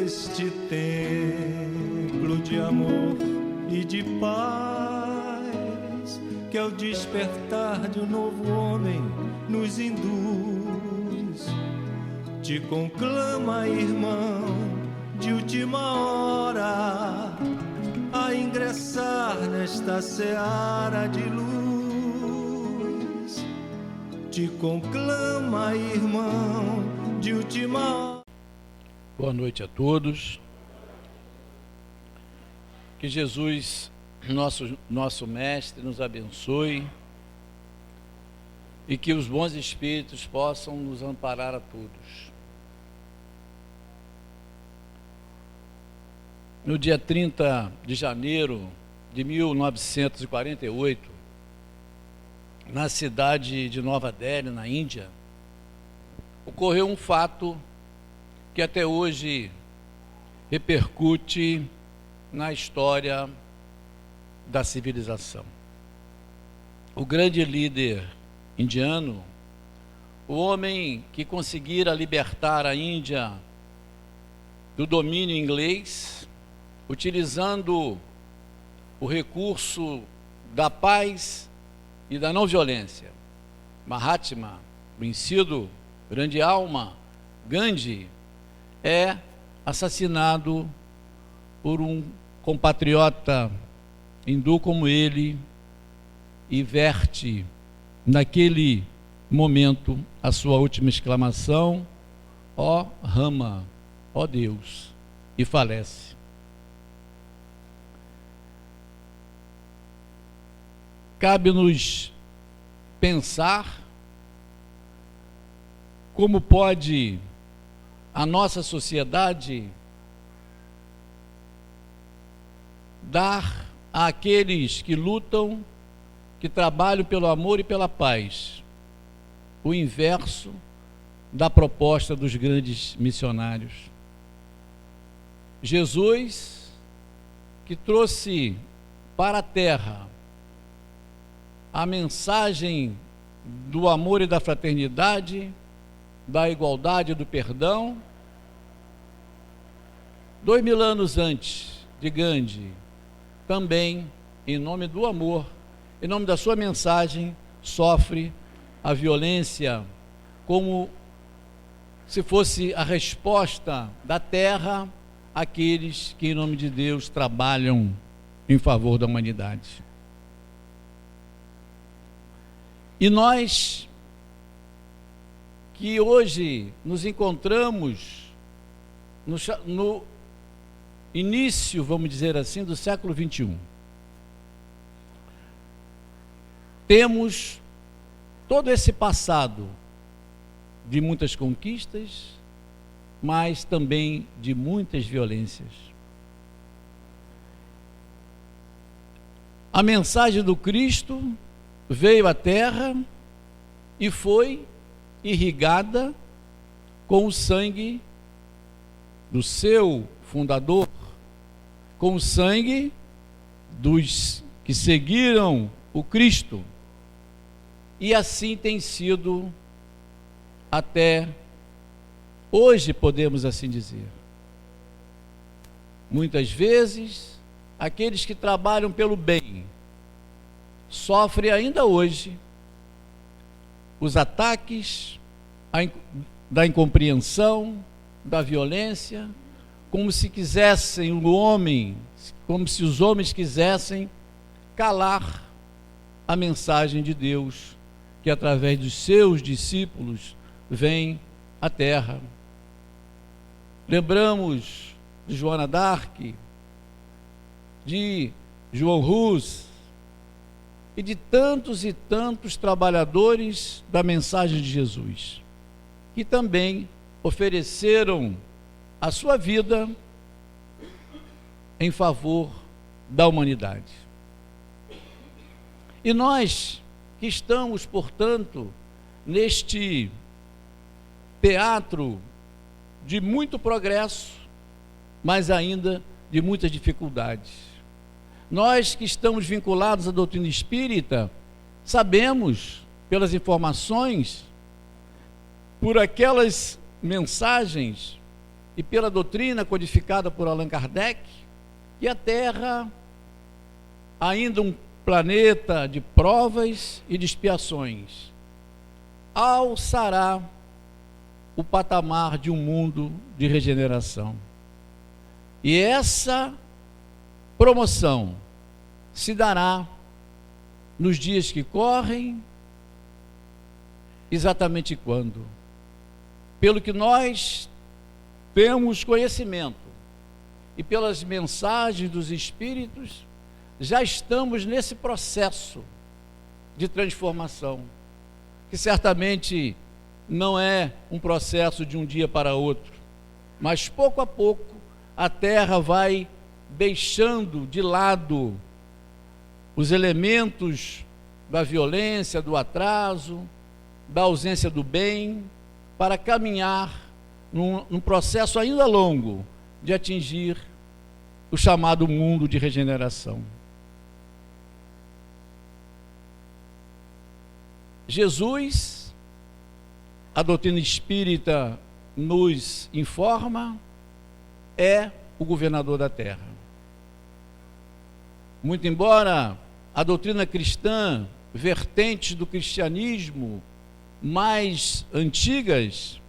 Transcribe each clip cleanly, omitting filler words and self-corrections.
Este templo de amor e de paz, que ao despertar de um novo homem nos induz, te conclama, irmão, de última hora, a ingressar nesta seara de luz. Te conclama, irmão, de última hora. Boa noite a todos. Que Jesus, nosso Mestre, nos abençoe e que os bons espíritos possam nos amparar a todos. No dia 30 de janeiro de 1948, na cidade de Nova Delhi, na Índia, ocorreu um fato que até hoje repercute na história da civilização. O grande líder indiano, o homem que conseguira libertar a Índia do domínio inglês, utilizando o recurso da paz e da não violência, Mahatma, conhecido grande alma, Gandhi, é assassinado por um compatriota hindu como ele e verte naquele momento a sua última exclamação: ó Rama, ó Deus, e falece. Cabe-nos pensar como pode a nossa sociedade dar àqueles que lutam, que trabalham pelo amor e pela paz, o inverso da proposta dos grandes missionários. Jesus, que trouxe para a terra a mensagem do amor e da fraternidade, da igualdade e do perdão, 2000 anos antes de Gandhi, também, em nome do amor, em nome da sua mensagem, sofre a violência como se fosse a resposta da terra àqueles que, em nome de Deus, trabalham em favor da humanidade. E nós, que hoje nos encontramos no início, vamos dizer assim, do século XXI, temos todo esse passado de muitas conquistas, mas também de muitas violências. A mensagem do Cristo veio à Terra e foi irrigada com o sangue do seu fundador, com o sangue dos que seguiram o Cristo. E assim tem sido até hoje, podemos assim dizer. Muitas vezes, aqueles que trabalham pelo bem sofrem ainda hoje os ataques da incompreensão, da violência, como se quisessem como se os homens quisessem calar a mensagem de Deus, que através dos seus discípulos vem à terra. Lembramos de Joana d'Arc, de João Hus e de tantos e tantos trabalhadores da mensagem de Jesus, que também ofereceram a sua vida em favor da humanidade. E nós que estamos, portanto, neste teatro de muito progresso, mas ainda de muitas dificuldades. Nós que estamos vinculados à doutrina espírita, sabemos, pelas informações, por aquelas mensagens e pela doutrina codificada por Allan Kardec, que a Terra, ainda um planeta de provas e de expiações, alçará o patamar de um mundo de regeneração. E essa promoção se dará nos dias que correm. Exatamente quando? Pelo que nós temos conhecimento e pelas mensagens dos Espíritos, já estamos nesse processo de transformação, que certamente não é um processo de um dia para outro, mas pouco a pouco a Terra vai deixando de lado os elementos da violência, do atraso, da ausência do bem, para caminhar num processo ainda longo de atingir o chamado mundo de regeneração. Jesus, a doutrina espírita nos informa, é o governador da terra. Muito embora a doutrina cristã, vertentes do cristianismo mais antigas,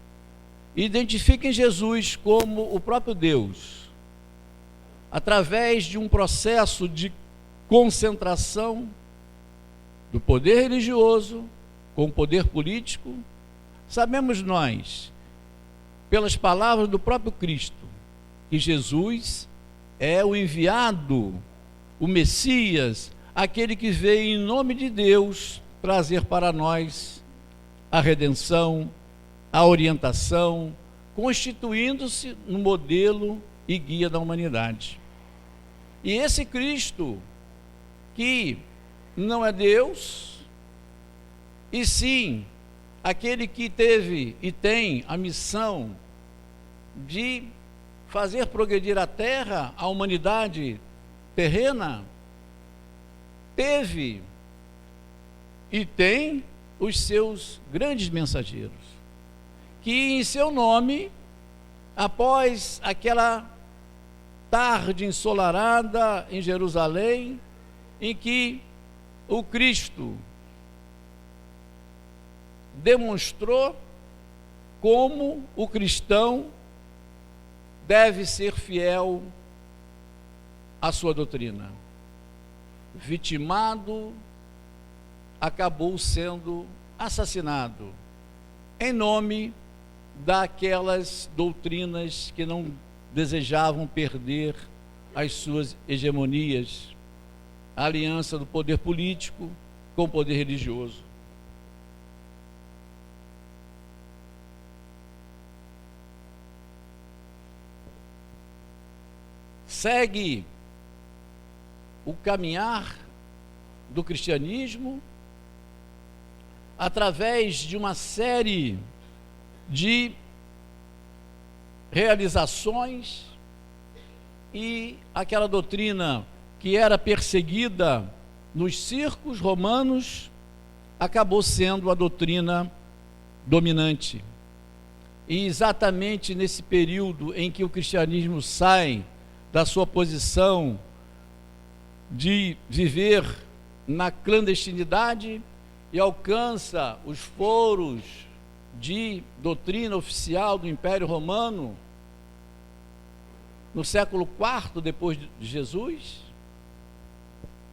identifiquem Jesus como o próprio Deus, através de um processo de concentração do poder religioso com o poder político. Sabemos nós, pelas palavras do próprio Cristo, que Jesus é o enviado, o Messias, aquele que veio em nome de Deus trazer para nós a redenção, a orientação, constituindo-se no modelo e guia da humanidade. E esse Cristo, que não é Deus, e sim aquele que teve e tem a missão de fazer progredir a terra, a humanidade terrena, teve e tem os seus grandes mensageiros, que em seu nome, após aquela tarde ensolarada em Jerusalém, em que o Cristo demonstrou como o cristão deve ser fiel à sua doutrina. Vitimado, acabou sendo assassinado em nome daquelas doutrinas que não desejavam perder as suas hegemonias, a aliança do poder político com o poder religioso. Segue o caminhar do cristianismo através de uma série de realizações, e aquela doutrina que era perseguida nos circos romanos acabou sendo a doutrina dominante. E exatamente nesse período em que o cristianismo sai da sua posição de viver na clandestinidade e alcança os foros de doutrina oficial do Império Romano, no século IV depois de Jesus,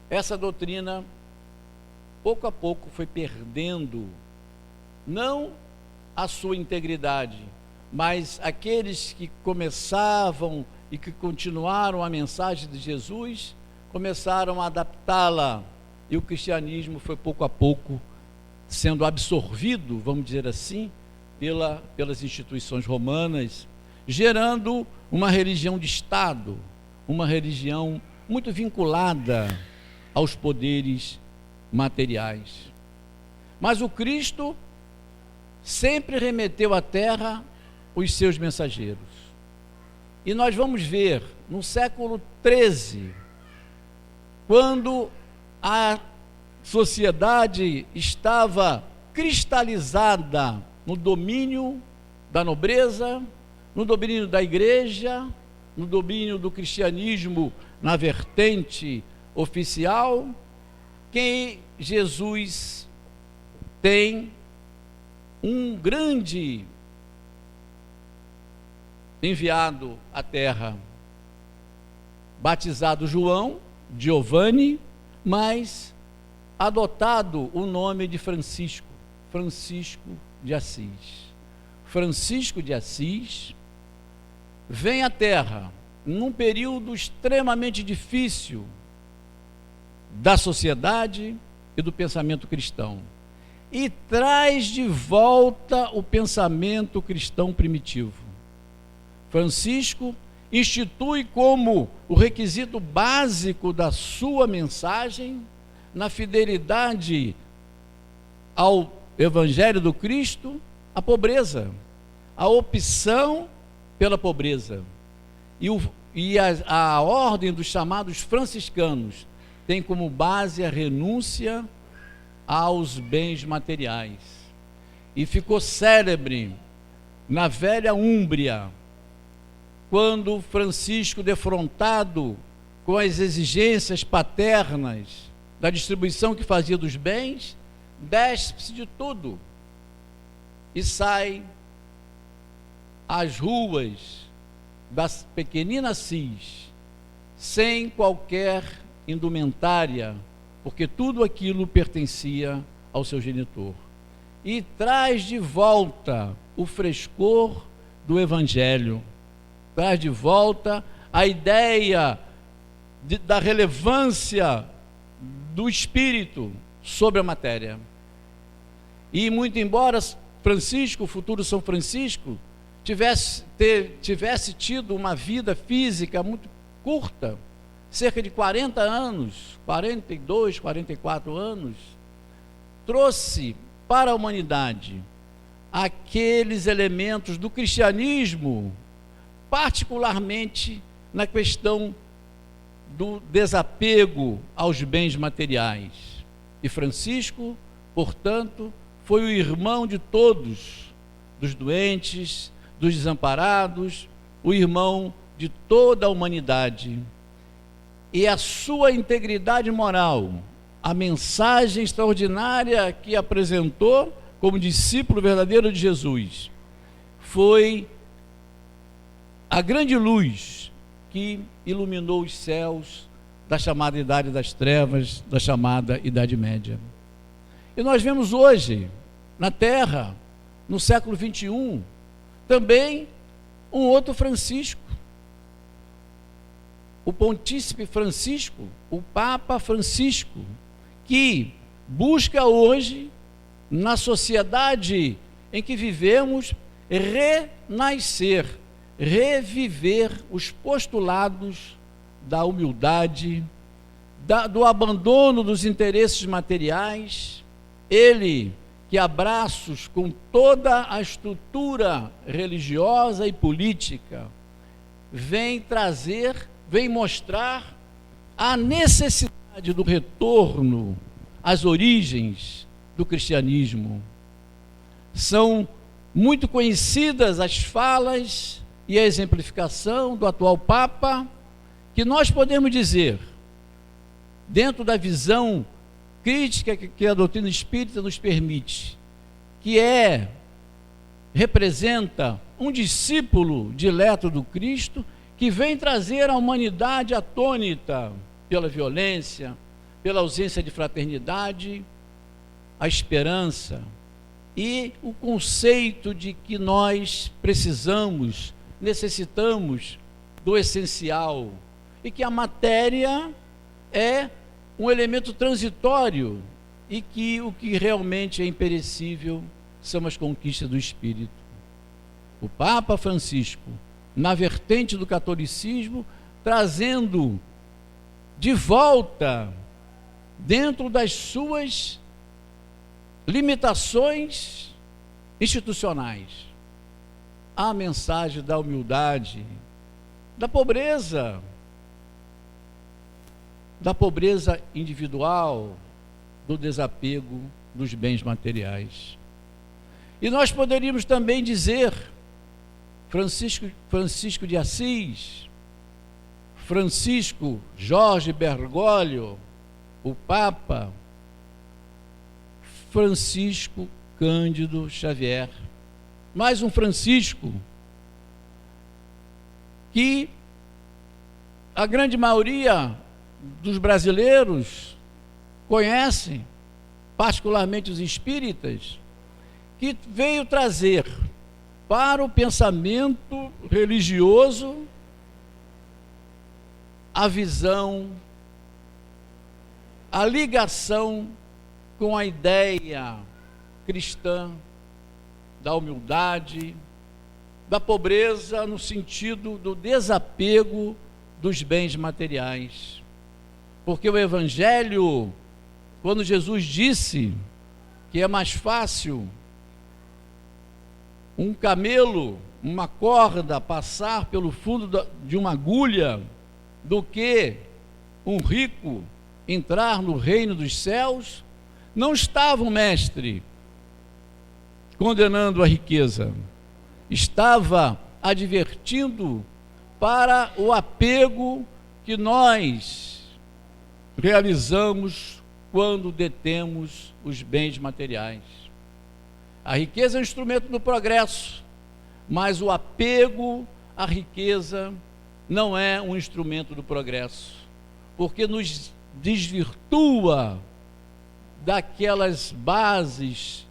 essa doutrina, pouco a pouco, foi perdendo, não a sua integridade, mas aqueles que começavam e que continuaram a mensagem de Jesus, começaram a adaptá-la, e o cristianismo foi pouco a pouco sendo absorvido, vamos dizer assim, pelas instituições romanas, gerando uma religião de Estado, uma religião muito vinculada aos poderes materiais. Mas o Cristo sempre remeteu à terra os seus mensageiros. E nós vamos ver, no século XIII, quando a sociedade estava cristalizada no domínio da nobreza, no domínio da igreja, no domínio do cristianismo na vertente oficial, que Jesus tem um grande enviado à terra, batizado João, Giovanni, mas adotado o nome de Francisco, Francisco de Assis. Francisco de Assis vem à terra num período extremamente difícil da sociedade e do pensamento cristão, e traz de volta o pensamento cristão primitivo. Francisco institui como o requisito básico da sua mensagem, na fidelidade ao Evangelho do Cristo, a pobreza, a opção pela pobreza. E a ordem dos chamados franciscanos tem como base a renúncia aos bens materiais. E ficou célebre na velha Úmbria, quando Francisco, defrontado com as exigências paternas da distribuição que fazia dos bens, despe-se de tudo e sai às ruas da pequenina Assis, sem qualquer indumentária, porque tudo aquilo pertencia ao seu genitor, e traz de volta o frescor do Evangelho, traz de volta a ideia da relevância do Espírito sobre a matéria. E muito embora Francisco, o futuro São Francisco, tivesse tido uma vida física muito curta, cerca de 40 anos, 42, 44 anos, trouxe para a humanidade aqueles elementos do cristianismo, particularmente na questão do desapego aos bens materiais. E Francisco, portanto, foi o irmão de todos, dos doentes, dos desamparados, o irmão de toda a humanidade. E a sua integridade moral, a mensagem extraordinária que apresentou como discípulo verdadeiro de Jesus, foi a grande luz que iluminou os céus da chamada Idade das Trevas, da chamada Idade Média. E nós vemos hoje, na Terra, no século XXI, também um outro Francisco, o Pontífice Francisco, o Papa Francisco, que busca hoje, na sociedade em que vivemos, renascer, reviver os postulados da humildade, do abandono dos interesses materiais. Ele que a braços com toda a estrutura religiosa e política vem mostrar a necessidade do retorno às origens do cristianismo. São muito conhecidas as falas e a exemplificação do atual Papa, que nós podemos dizer, dentro da visão crítica que a doutrina espírita nos permite, que representa um discípulo dileto do Cristo, que vem trazer à humanidade atônita pela violência, pela ausência de fraternidade, a esperança e o conceito de que nós necessitamos do essencial, e que a matéria é um elemento transitório e que o que realmente é imperecível são as conquistas do Espírito. O Papa Francisco, na vertente do catolicismo, trazendo de volta, dentro das suas limitações institucionais, a mensagem da humildade, da pobreza, da pobreza individual, do desapego dos bens materiais. E nós poderíamos também dizer Francisco de Assis, Francisco Jorge Bergoglio, o Papa, Francisco Cândido Xavier. Mais um Francisco que a grande maioria dos brasileiros conhecem, particularmente os espíritas, que veio trazer para o pensamento religioso a visão, a ligação com a ideia cristã da humildade, da pobreza no sentido do desapego dos bens materiais. Porque o Evangelho, quando Jesus disse que é mais fácil um camelo, uma corda, passar pelo fundo de uma agulha do que um rico entrar no reino dos céus, não estava o mestre condenando a riqueza, estava advertindo para o apego que nós realizamos quando detemos os bens materiais. A riqueza é um instrumento do progresso, mas o apego à riqueza não é um instrumento do progresso, porque nos desvirtua daquelas bases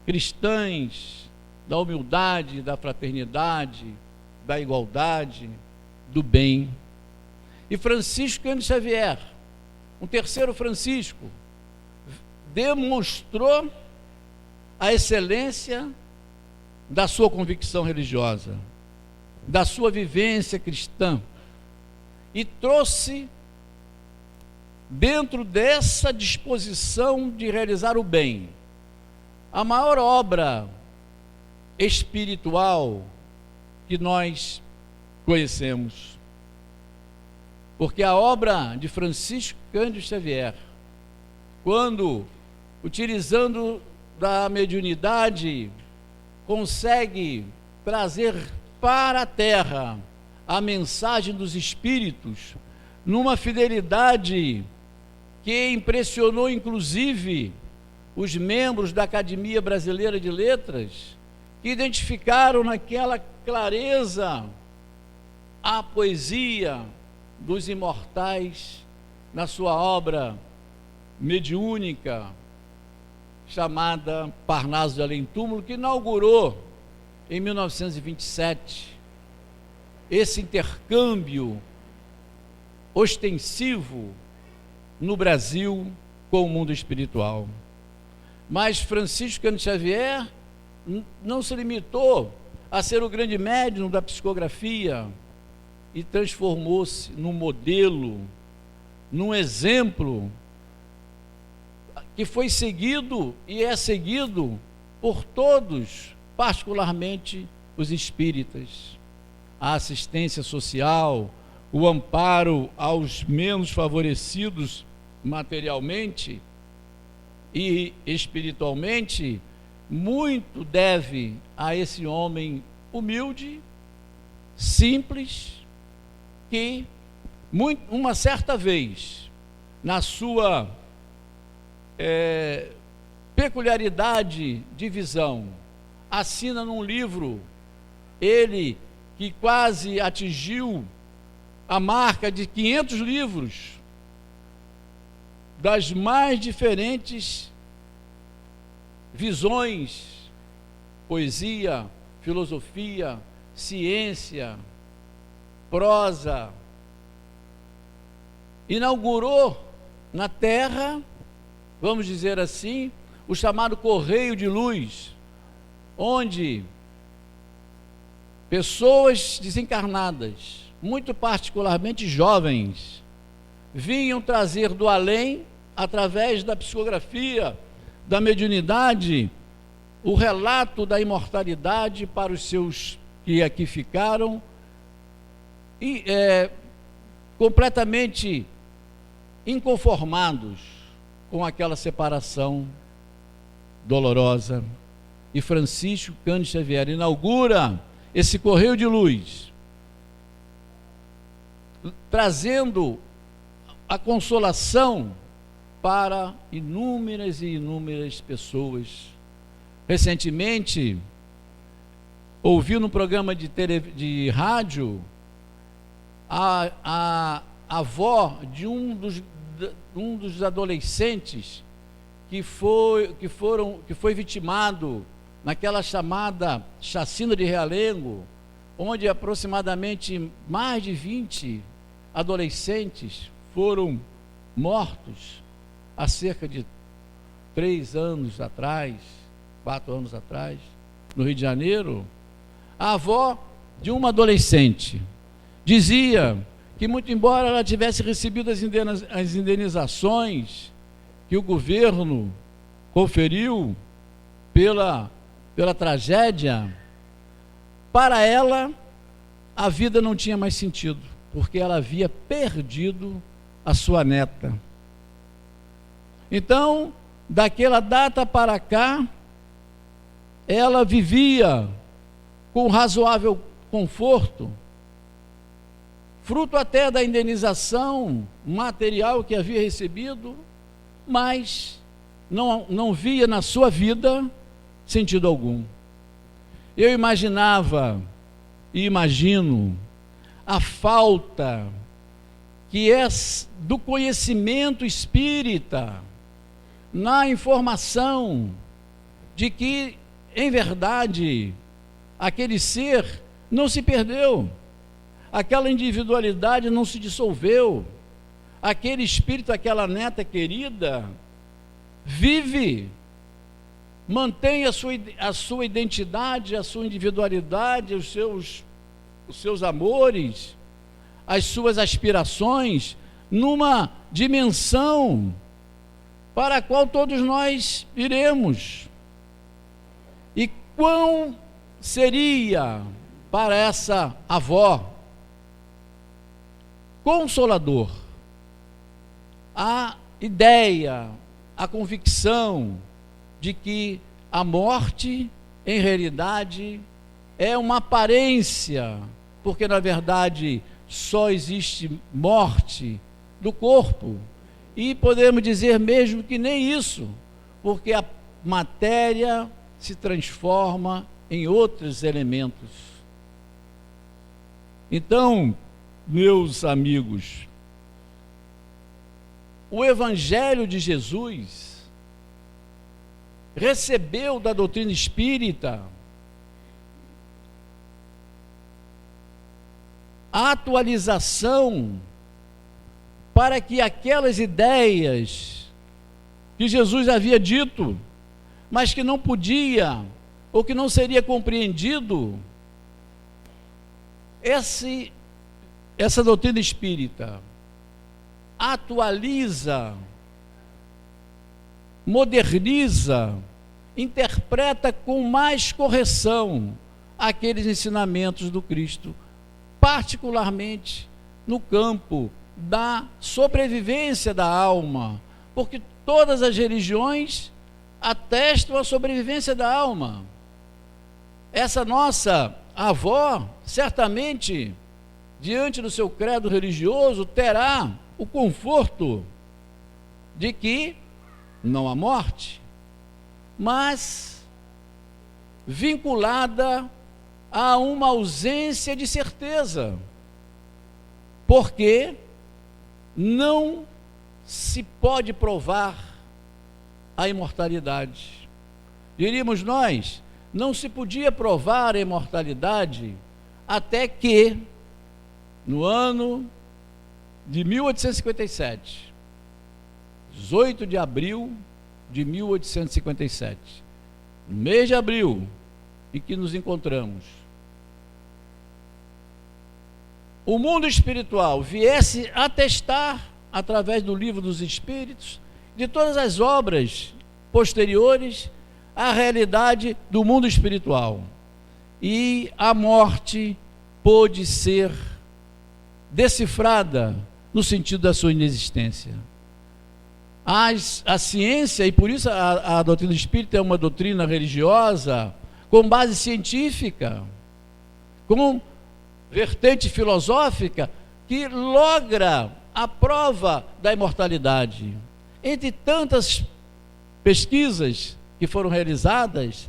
cristãs, da humildade, da fraternidade, da igualdade, do bem. E Francisco Cândido Xavier, um terceiro Francisco, demonstrou a excelência da sua convicção religiosa, da sua vivência cristã, e trouxe, dentro dessa disposição de realizar o bem, a maior obra espiritual que nós conhecemos. Porque a obra de Francisco Cândido Xavier, quando, utilizando da mediunidade, consegue trazer para a terra a mensagem dos espíritos, numa fidelidade que impressionou inclusive os membros da Academia Brasileira de Letras, que identificaram naquela clareza a poesia dos imortais na sua obra mediúnica, chamada Parnaso de Além Túmulo, que inaugurou em 1927 esse intercâmbio ostensivo no Brasil com o mundo espiritual. Mas Francisco Cândido Xavier não se limitou a ser o grande médium da psicografia e transformou-se num modelo, num exemplo que foi seguido e é seguido por todos, particularmente os espíritas. A assistência social, o amparo aos menos favorecidos materialmente e espiritualmente, muito deve a esse homem humilde, simples, que uma certa vez, na sua peculiaridade de visão, assina num livro, ele que quase atingiu a marca de 500 livros, das mais diferentes visões, poesia, filosofia, ciência, prosa, inaugurou na Terra, vamos dizer assim, o chamado Correio de Luz, onde pessoas desencarnadas, muito particularmente jovens, vinham trazer do além, através da psicografia, da mediunidade, o relato da imortalidade para os seus que aqui ficaram, e completamente inconformados com aquela separação dolorosa. E Francisco Cândido Xavier inaugura esse correio de luz, trazendo a consolação para inúmeras e inúmeras pessoas. Recentemente, ouvi no programa de rádio a avó de um dos adolescentes que foi vitimado naquela chamada chacina de Realengo, onde aproximadamente mais de 20 adolescentes foram mortos há cerca de 3 anos atrás, 4 anos atrás, no Rio de Janeiro. A avó de uma adolescente dizia que, muito embora ela tivesse recebido as indenizações que o governo conferiu pela tragédia, para ela a vida não tinha mais sentido, porque ela havia perdido a sua neta. Então, daquela data para cá, ela vivia com razoável conforto, fruto até da indenização material que havia recebido, mas não via na sua vida sentido algum. Eu imaginava e imagino a falta que é do conhecimento espírita na informação de que, em verdade, aquele ser não se perdeu, aquela individualidade não se dissolveu, aquele espírito, aquela neta querida, vive, mantém a sua identidade, a sua individualidade, os seus amores, as suas aspirações, numa dimensão para a qual todos nós iremos. E quão seria para essa avó consolador a ideia, a convicção de que a morte, em realidade, é uma aparência, porque na verdade só existe morte do corpo, e podemos dizer mesmo que nem isso, porque a matéria se transforma em outros elementos. Então, meus amigos, o Evangelho de Jesus recebeu da doutrina espírita a atualização para que aquelas ideias que Jesus havia dito, mas que não podia ou que não seria compreendido, essa doutrina espírita atualiza, moderniza, interpreta com mais correção aqueles ensinamentos do Cristo, particularmente no campo da sobrevivência da alma, porque todas as religiões atestam a sobrevivência da alma. Essa nossa avó, certamente, diante do seu credo religioso, terá o conforto de que não há morte, mas vinculada a uma ausência de certeza, porque não se pode provar a imortalidade. Diríamos nós, não se podia provar a imortalidade até que, no ano de 1857, 18 de abril de 1857, no mês de abril em que nos encontramos, o mundo espiritual viesse atestar, através do Livro dos Espíritos, de todas as obras posteriores, a realidade do mundo espiritual. E a morte pôde ser decifrada no sentido da sua inexistência. A ciência, e por isso a doutrina espírita é uma doutrina religiosa, com base científica, com vertente filosófica, que logra a prova da imortalidade. Entre tantas pesquisas que foram realizadas,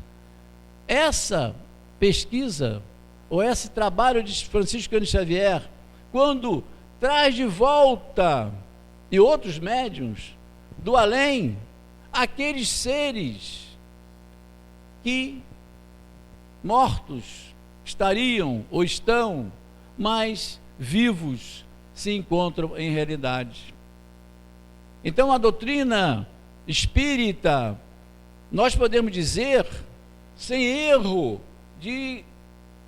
essa pesquisa, ou esse trabalho de Francisco Cândido Xavier, quando traz de volta, e outros médiuns, do além, aqueles seres que mortos estariam ou estão, mas vivos se encontram em realidade. Então a doutrina espírita, nós podemos dizer, sem erro, de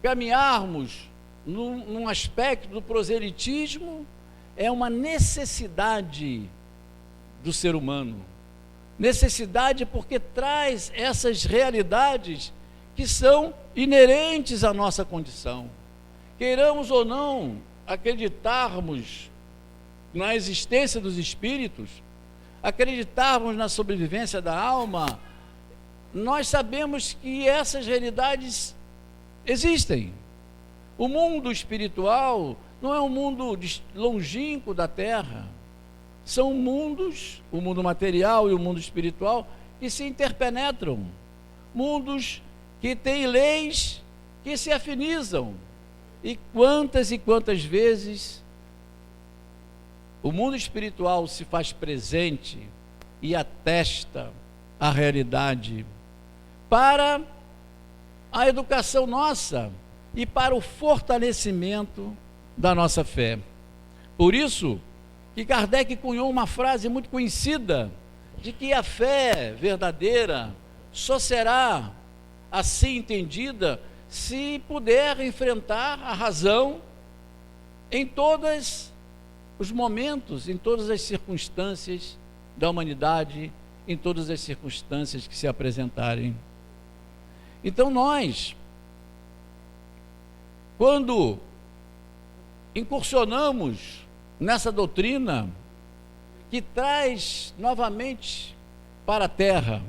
caminharmos num aspecto do proselitismo, é uma necessidade do ser humano. Necessidade porque traz essas realidades que são inerentes à nossa condição. Queiramos ou não acreditarmos na existência dos espíritos, acreditarmos na sobrevivência da alma, nós sabemos que essas realidades existem. O mundo espiritual não é um mundo longínquo da Terra. São mundos, o mundo material e o mundo espiritual, que se interpenetram. Mundos que têm leis que se afinizam. E quantas vezes o mundo espiritual se faz presente e atesta a realidade para a educação nossa e para o fortalecimento da nossa fé. Por isso que Kardec cunhou uma frase muito conhecida, de que a fé verdadeira só será assim entendida se puder enfrentar a razão em todos os momentos, em todas as circunstâncias da humanidade, em todas as circunstâncias que se apresentarem. Então nós, quando incursionamos nessa doutrina que traz novamente para a Terra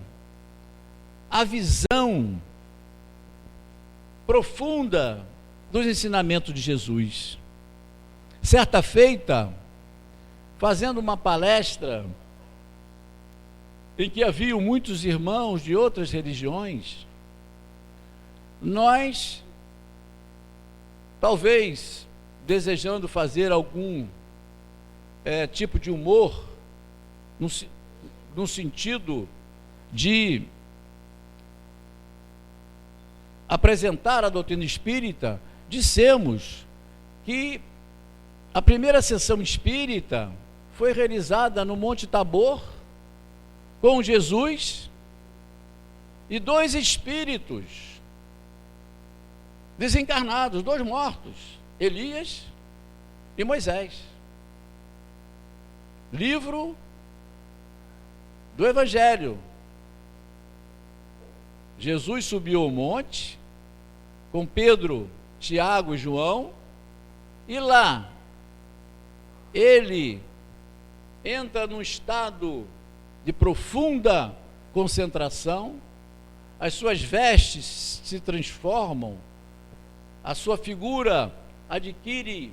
a visão profunda dos ensinamentos de Jesus. Certa feita, fazendo uma palestra em que haviam muitos irmãos de outras religiões, nós, talvez desejando fazer algum tipo de humor, no sentido de apresentar a doutrina espírita, dissemos que a primeira sessão espírita foi realizada no Monte Tabor, com Jesus e 2 espíritos desencarnados, 2 mortos, Elias e Moisés. Livro do Evangelho. Jesus subiu ao monte com Pedro, Tiago e João, e lá ele entra num estado de profunda concentração, as suas vestes se transformam, a sua figura adquire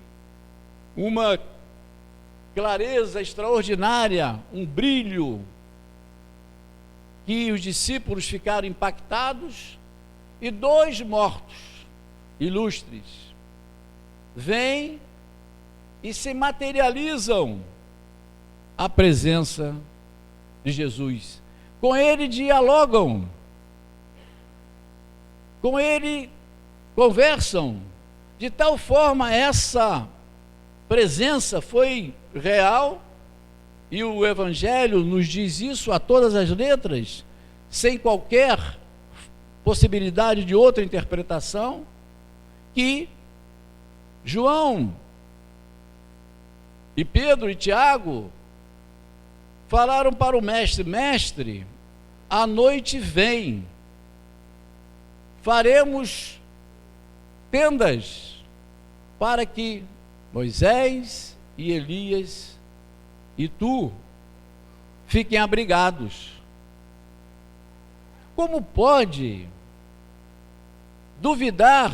uma clareza extraordinária, um brilho, que os discípulos ficaram impactados, e 2 mortos ilustres vêm e se materializam à presença de Jesus. Com ele dialogam, com ele conversam, de tal forma essa presença foi real, e o Evangelho nos diz isso a todas as letras, sem qualquer possibilidade de outra interpretação, que João e Pedro e Tiago falaram para o mestre: mestre, a noite vem, faremos tendas para que Moisés e Elias e tu fiquem abrigados. Como pode duvidar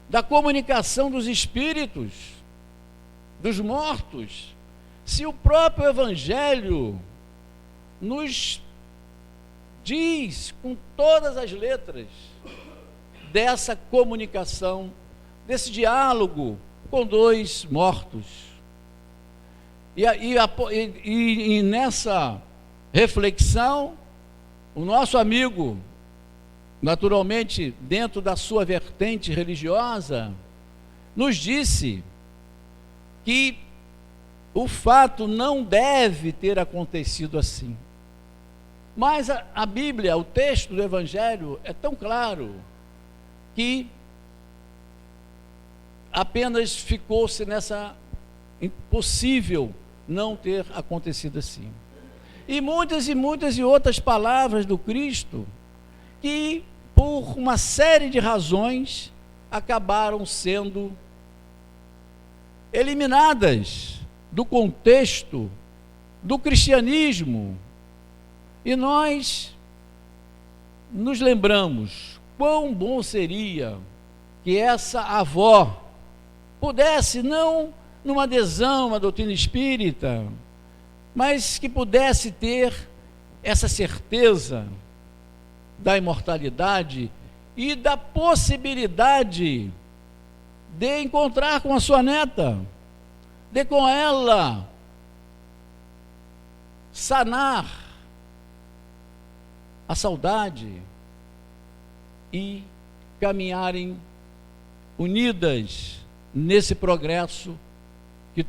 da comunicação dos espíritos, dos mortos, se o próprio Evangelho nos diz com todas as letras dessa comunicação, desse diálogo com dois mortos? E nessa reflexão, o nosso amigo, naturalmente dentro da sua vertente religiosa, nos disse que o fato não deve ter acontecido assim. Mas a Bíblia, o texto do Evangelho é tão claro que apenas ficou-se nessa impossível não ter acontecido assim. E muitas outras palavras do Cristo que, por uma série de razões, acabaram sendo eliminadas do contexto do cristianismo. E nós nos lembramos quão bom seria que essa avó pudesse, não numa adesão à doutrina espírita, mas que pudesse ter essa certeza da imortalidade e da possibilidade de encontrar com a sua neta, de com ela sanar a saudade e caminharem unidas nesse progresso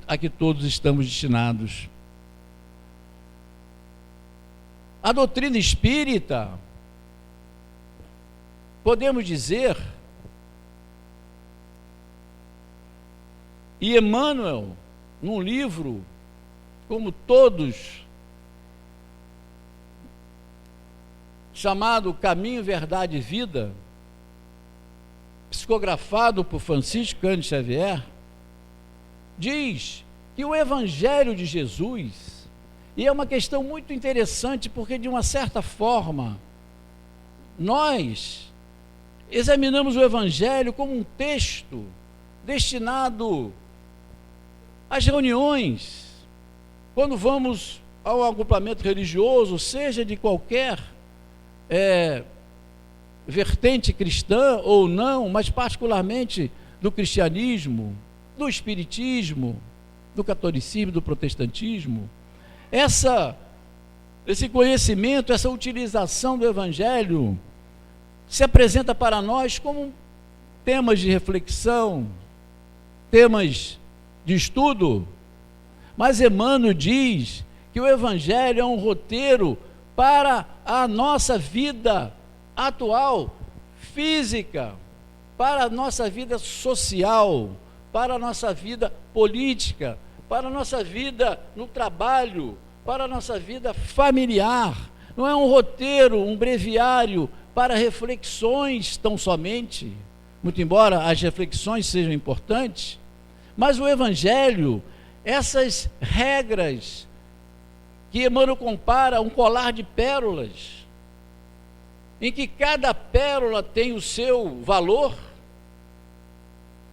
a que todos estamos destinados. A doutrina espírita, podemos dizer, e Emmanuel, num livro, como todos, chamado Caminho, Verdade e Vida, psicografado por Francisco Cândido Xavier, diz que o Evangelho de Jesus, e é uma questão muito interessante, porque de uma certa forma, nós examinamos o Evangelho como um texto destinado às reuniões, quando vamos ao agrupamento religioso, seja de qualquer vertente cristã ou não, mas particularmente do cristianismo, do espiritismo, do catolicismo, do protestantismo, esse conhecimento, essa utilização do Evangelho se apresenta para nós como temas de reflexão, temas de estudo. Mas Emmanuel diz que o Evangelho é um roteiro para a nossa vida atual, física, para a nossa vida social, para a nossa vida política, para a nossa vida no trabalho, para a nossa vida familiar. Não é um roteiro, um breviário para reflexões tão somente, muito embora as reflexões sejam importantes, mas o Evangelho, essas regras que Emmanuel compara a um colar de pérolas, em que cada pérola tem o seu valor,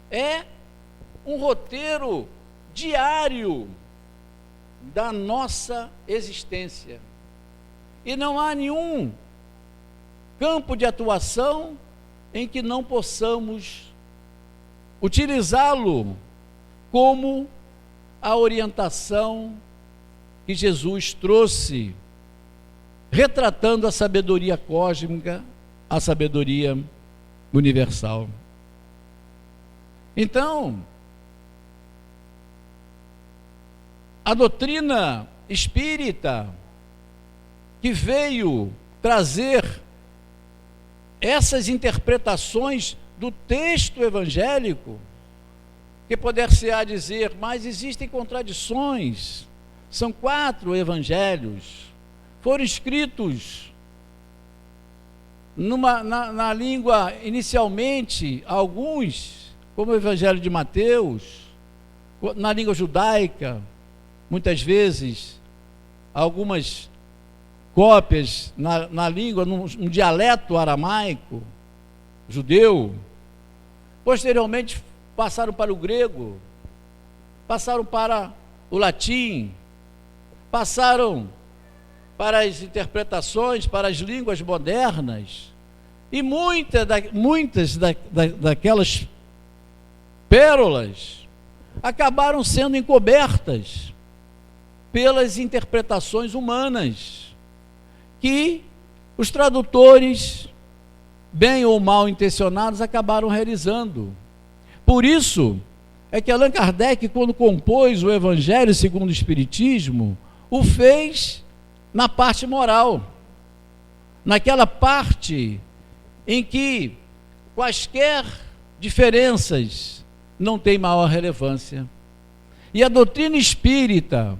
é um roteiro diário da nossa existência. E não há nenhum campo de atuação em que não possamos utilizá-lo como a orientação que Jesus trouxe, retratando a sabedoria cósmica, a sabedoria universal. Então, a doutrina espírita, que veio trazer essas interpretações do texto evangélico, que poder-se-á dizer, mas existem contradições. São 4 evangelhos, foram escritos na língua, inicialmente, alguns, como o Evangelho de Mateus, na língua judaica, muitas vezes algumas cópias na língua, num dialeto aramaico, judeu. Posteriormente passaram para o grego, passaram para o latim, passaram para as interpretações, para as línguas modernas, e muitas daquelas pérolas acabaram sendo encobertas pelas interpretações humanas, que os tradutores, bem ou mal intencionados, acabaram realizando. Por isso é que Allan Kardec, quando compôs o Evangelho segundo o Espiritismo, o fez na parte moral, naquela parte em que quaisquer diferenças não têm maior relevância. E a doutrina espírita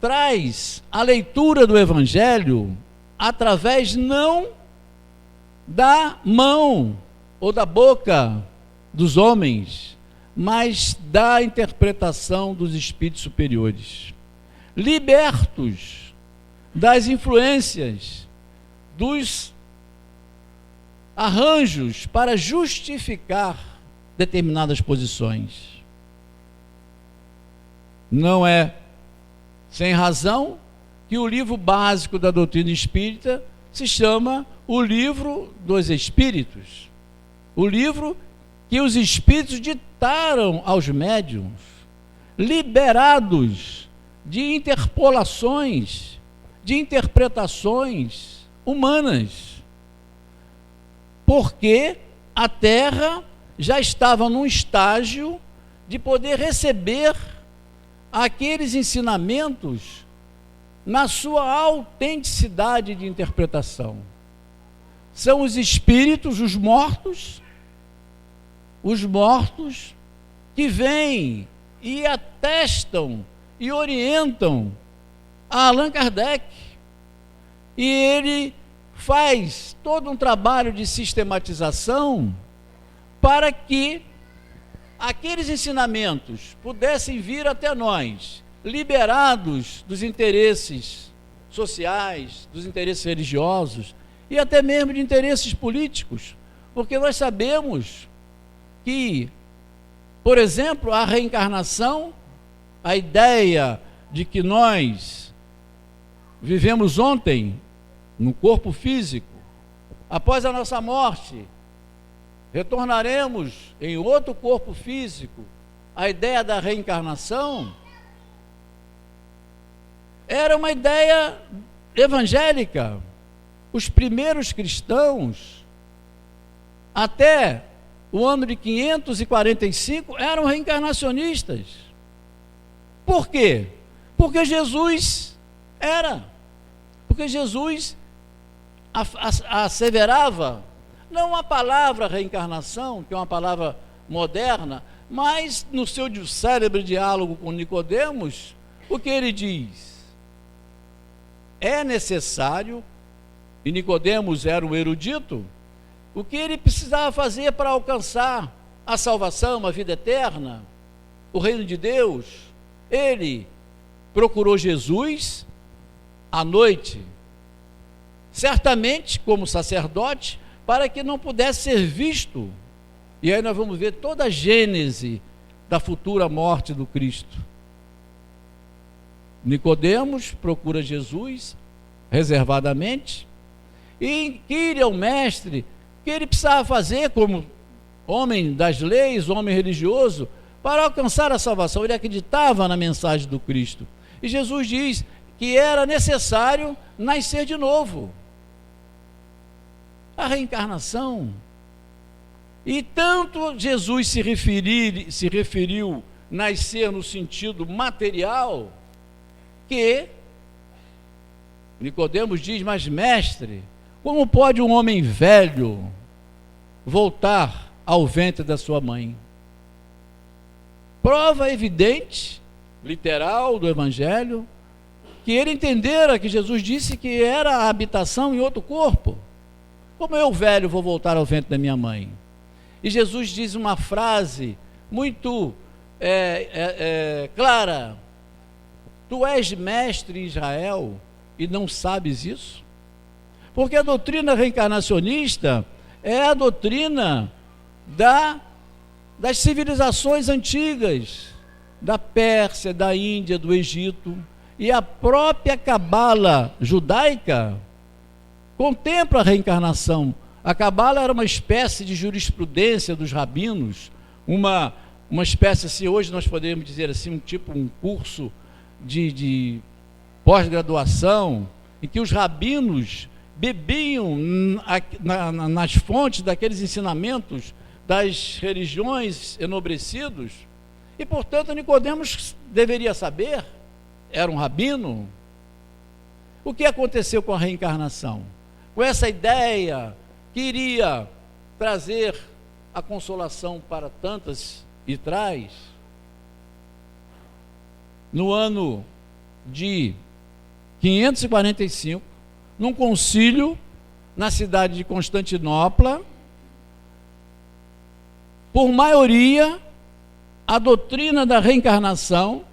traz a leitura do Evangelho através não da mão ou da boca dos homens, mas da interpretação dos espíritos superiores, libertos das influências, dos arranjos para justificar determinadas posições. Não é sem razão que o livro básico da doutrina espírita se chama o Livro dos Espíritos, o livro que os espíritos ditaram aos médiuns, liberados de interpolações, de interpretações humanas, porque a Terra já estava num estágio de poder receber aqueles ensinamentos na sua autenticidade de interpretação. São os espíritos, os mortos que vêm e atestam e orientam a Allan Kardec, e ele faz todo um trabalho de sistematização para que aqueles ensinamentos pudessem vir até nós, liberados dos interesses sociais, dos interesses religiosos e até mesmo de interesses políticos, porque nós sabemos que, por exemplo, a reencarnação, a ideia de que nós vivemos ontem no corpo físico, após a nossa morte retornaremos em outro corpo físico, a ideia da reencarnação era uma ideia evangélica. Os primeiros cristãos, até o ano de 545, eram reencarnacionistas. Por quê? Porque Jesus asseverava, não a palavra reencarnação, que é uma palavra moderna, mas no seu célebre diálogo com Nicodemos, o que ele diz? É necessário, e Nicodemos era um erudito, o que ele precisava fazer para alcançar a salvação, a vida eterna, o reino de Deus. Ele procurou Jesus à noite, certamente como sacerdote, para que não pudesse ser visto. E aí nós vamos ver toda a gênese da futura morte do Cristo. Nicodemos procura Jesus reservadamente e inquire ao mestre o que ele precisava fazer como homem das leis, homem religioso, para alcançar a salvação. Ele acreditava na mensagem do Cristo. E Jesus diz que era necessário nascer de novo. A reencarnação. E tanto Jesus se referiu nascer no sentido material, que Nicodemos diz: mas mestre, como pode um homem velho voltar ao ventre da sua mãe? Prova evidente, literal do Evangelho, que ele entendera que Jesus disse que era a habitação em outro corpo. Como eu, velho, vou voltar ao ventre da minha mãe? E Jesus diz uma frase muito clara: Tu és mestre em Israel e não sabes isso? Porque a doutrina reencarnacionista é a doutrina das civilizações antigas, da Pérsia, da Índia, do Egito, e a própria cabala judaica contempla a reencarnação. A cabala era uma espécie de jurisprudência dos rabinos, uma espécie, assim, hoje nós podemos dizer assim, um curso de pós-graduação, em que os rabinos bebiam nas fontes daqueles ensinamentos das religiões enobrecidos, e portanto Nicodemos deveria saber, era um rabino, o que aconteceu com a reencarnação, com essa ideia que iria trazer a consolação para tantas e traz. No ano de 545, num concílio na cidade de Constantinopla, por maioria, a doutrina da reencarnação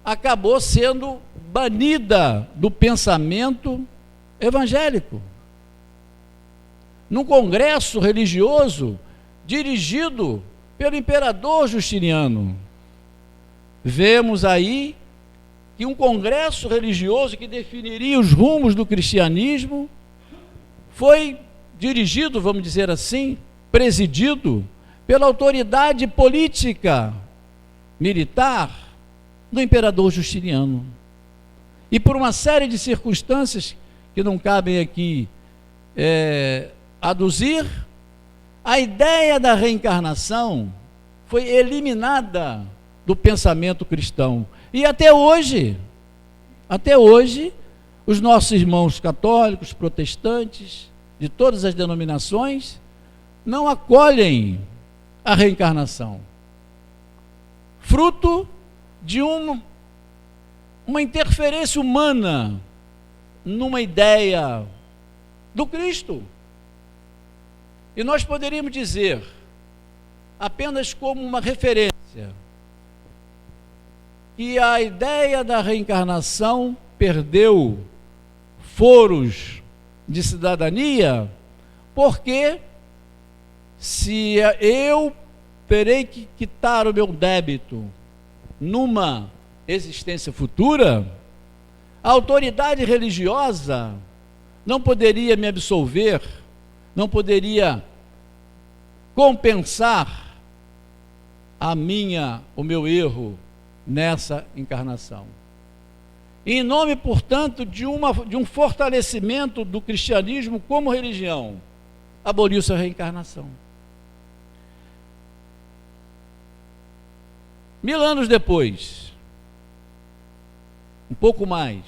acabou sendo banida do pensamento evangélico. Num congresso religioso dirigido pelo imperador Justiniano, vemos aí que um congresso religioso que definiria os rumos do cristianismo foi dirigido, vamos dizer assim, presidido pela autoridade política militar do imperador Justiniano. E por uma série de circunstâncias que não cabem aqui aduzir, a ideia da reencarnação foi eliminada do pensamento cristão. E até hoje, os nossos irmãos católicos, protestantes, de todas as denominações, não acolhem a reencarnação, fruto de uma interferência humana numa ideia do Cristo. E nós poderíamos dizer, apenas como uma referência, que a ideia da reencarnação perdeu foros de cidadania, porque se eu terei que quitar o meu débito numa existência futura, a autoridade religiosa não poderia me absolver, não poderia compensar o meu erro nessa encarnação. Em nome, portanto, de um fortalecimento do cristianismo como religião, aboliu-se a reencarnação. 1000 anos depois, um pouco mais,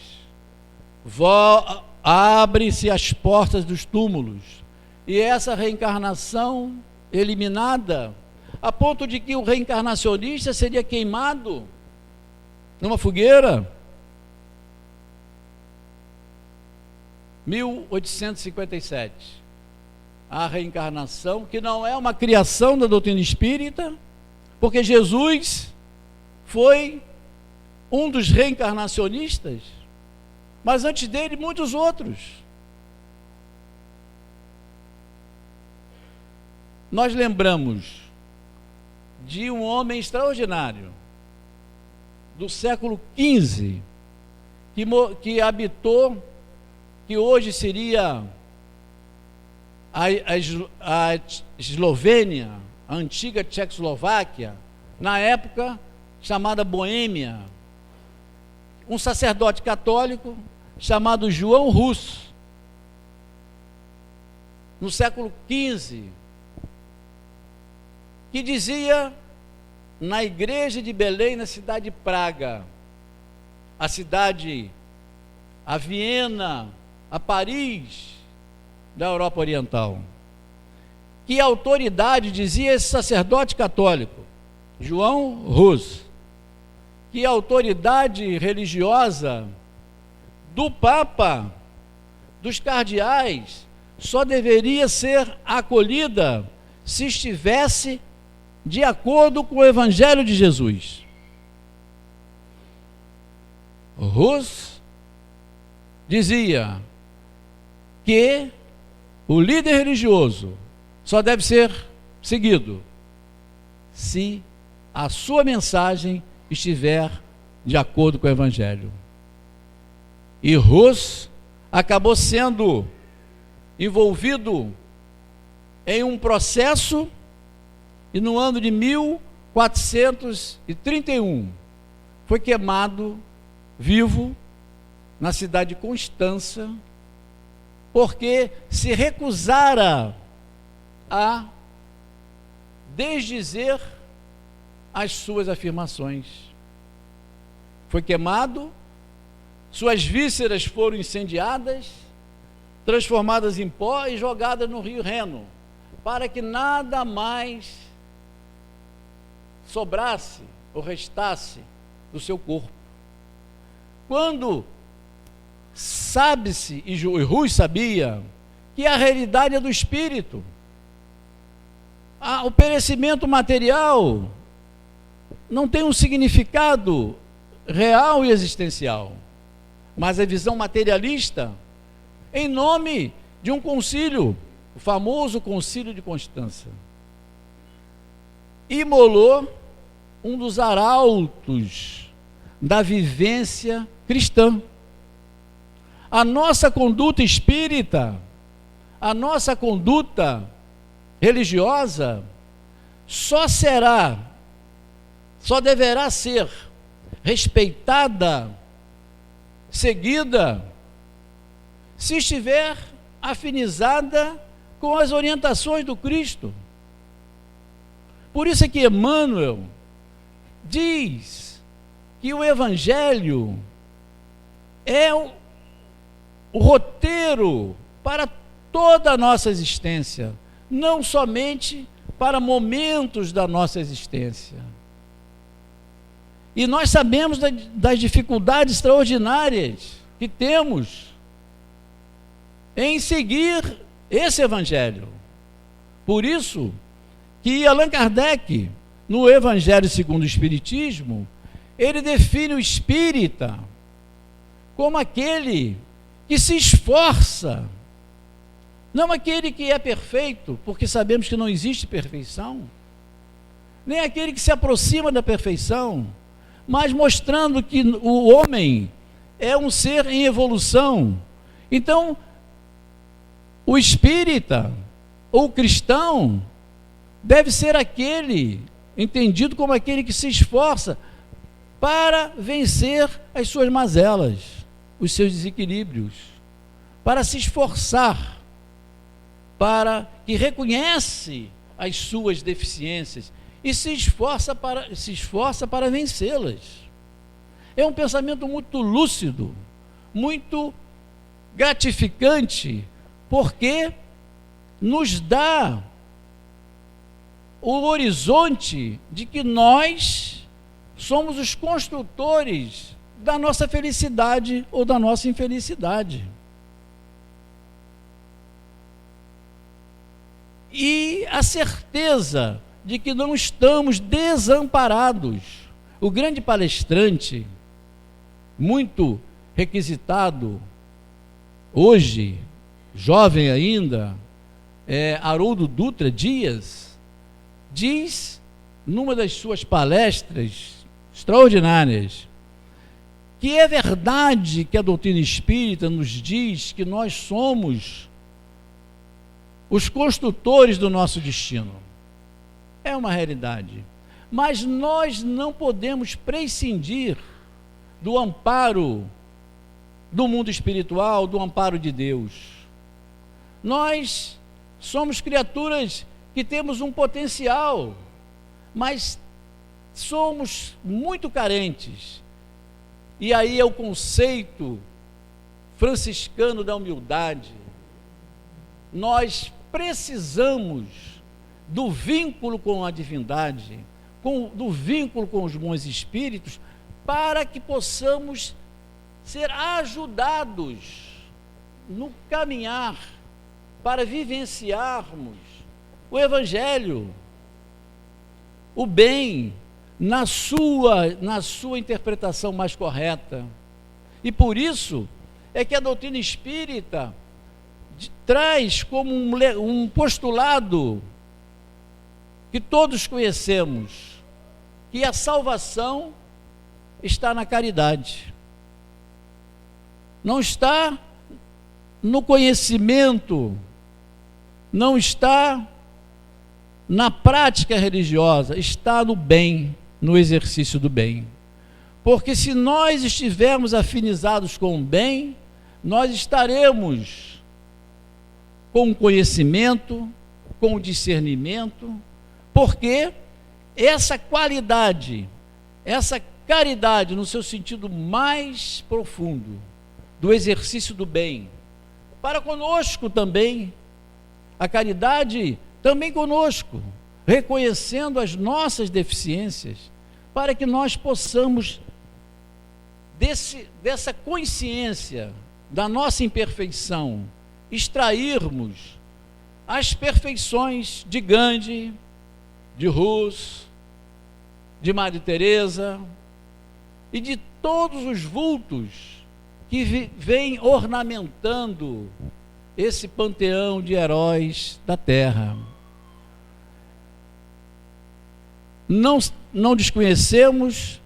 abre-se as portas dos túmulos, e essa reencarnação eliminada, a ponto de que o reencarnacionista seria queimado numa fogueira. 1857, a reencarnação, que não é uma criação da doutrina espírita, porque Jesus foi um dos reencarnacionistas, mas antes dele muitos outros. Nós lembramos de um homem extraordinário do século XV, que habitou, que hoje seria a Eslovênia, a antiga Tchecoslováquia, na época chamada Boêmia, um sacerdote católico chamado João Hus, no século XV, que dizia na igreja de Belém, na cidade de Praga, a Viena, a Paris da Europa Oriental, que a autoridade, dizia esse sacerdote católico, João Hus, que a autoridade religiosa do Papa, dos cardeais, só deveria ser acolhida se estivesse de acordo com o Evangelho de Jesus. Hus dizia que o líder religioso só deve ser seguido se a sua mensagem estiver de acordo com o Evangelho. E Hus acabou sendo envolvido em um processo e no ano de 1431 foi queimado vivo na cidade de Constança, porque se recusara a desdizer as suas afirmações. Foi queimado, suas vísceras foram incendiadas, transformadas em pó e jogadas no rio Reno, para que nada mais sobrasse ou restasse do seu corpo. Quando sabe-se, e Hus sabia, que a realidade é do espírito, o perecimento material não tem um significado real e existencial, mas a visão materialista, em nome de um concílio, o famoso concílio de Constança, imolou um dos arautos da vivência cristã. A nossa conduta espírita, a nossa conduta religiosa, só deverá ser respeitada, seguida, se estiver afinizada com as orientações do Cristo. Por isso é que Emmanuel diz que o Evangelho é o roteiro para toda a nossa existência, não somente para momentos da nossa existência. E nós sabemos das dificuldades extraordinárias que temos em seguir esse Evangelho. Por isso que Allan Kardec, no Evangelho segundo o Espiritismo, ele define o espírita como aquele que se esforça, não aquele que é perfeito, porque sabemos que não existe perfeição, nem aquele que se aproxima da perfeição, mas mostrando que o homem é um ser em evolução. Então, o espírita ou cristão deve ser aquele, entendido como aquele que se esforça para vencer as suas mazelas, os seus desequilíbrios, para se esforçar, para que reconhece as suas deficiências e se esforça para vencê-las. É um pensamento muito lúcido, muito gratificante, porque nos dá o horizonte de que nós somos os construtores da nossa felicidade ou da nossa infelicidade. E a certeza de que não estamos desamparados. O grande palestrante, muito requisitado hoje, jovem ainda, Haroldo Dutra Dias, diz numa das suas palestras extraordinárias que é verdade que a doutrina espírita nos diz que nós somos os construtores do nosso destino. É uma realidade, mas nós não podemos prescindir do amparo do mundo espiritual, do amparo de Deus. Nós somos criaturas que temos um potencial, mas somos muito carentes. E aí é o conceito franciscano da humildade. Nós precisamos do vínculo com a divindade, do vínculo com os bons espíritos, para que possamos ser ajudados no caminhar para vivenciarmos o Evangelho, o bem, na sua interpretação mais correta. E por isso é que a doutrina espírita traz como um postulado que todos conhecemos, que a salvação está na caridade. Não está no conhecimento, não está na prática religiosa, está no bem, no exercício do bem. Porque se nós estivermos afinizados com o bem, nós estaremos com o conhecimento, com o discernimento, porque essa qualidade, essa caridade no seu sentido mais profundo, do exercício do bem, para conosco também, a caridade também conosco, reconhecendo as nossas deficiências, para que nós possamos, dessa consciência da nossa imperfeição, extrairmos as perfeições de Gandhi, de Hus, de Madre Teresa e de todos os vultos que vêm ornamentando esse panteão de heróis da Terra. Não desconhecemos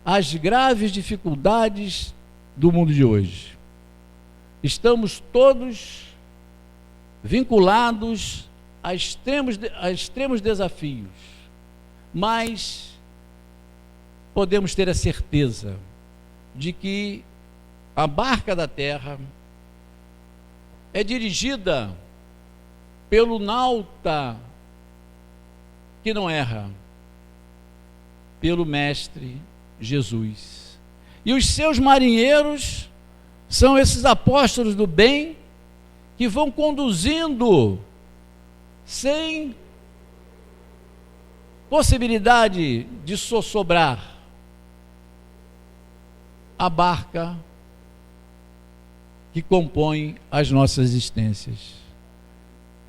as graves dificuldades do mundo de hoje. Estamos todos vinculados a extremos desafios, mas podemos ter a certeza de que a barca da terra é dirigida pelo nauta que não erra, pelo Mestre Jesus. E os seus marinheiros são esses apóstolos do bem que vão conduzindo sem possibilidade de sossobrar a barca que compõe as nossas existências.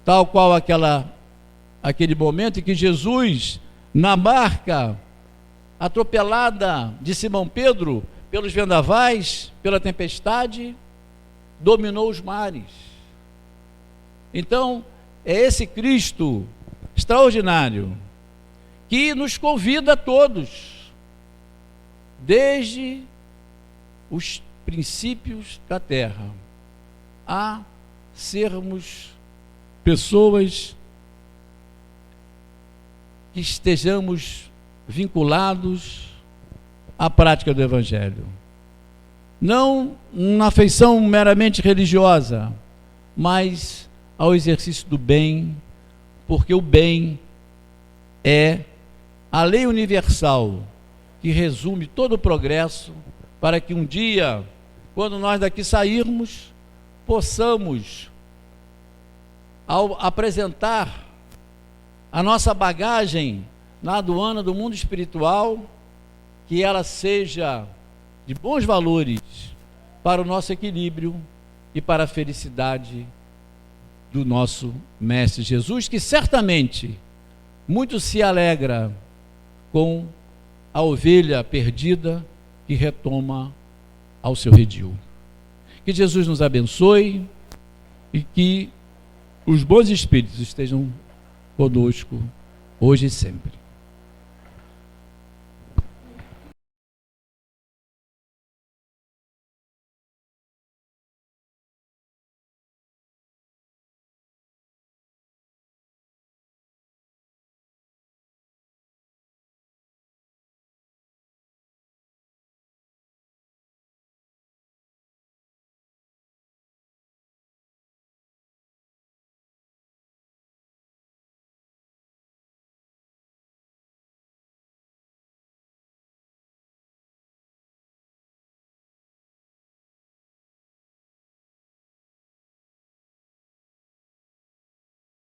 Tal qual aquele momento em que Jesus, na barca atropelada de Simão Pedro pelos vendavais, pela tempestade, dominou os mares. Então, é esse Cristo extraordinário que nos convida a todos, desde os princípios da terra, a sermos pessoas que estejamos vinculados à prática do Evangelho. Não na feição meramente religiosa, mas ao exercício do bem, porque o bem é a lei universal que resume todo o progresso, para que um dia, quando nós daqui sairmos, possamos, ao apresentar a nossa bagagem na aduana do mundo espiritual, que ela seja de bons valores para o nosso equilíbrio e para a felicidade do nosso Mestre Jesus, que certamente muito se alegra com a ovelha perdida que retoma ao seu redil. Que Jesus nos abençoe e que os bons espíritos estejam conosco hoje e sempre.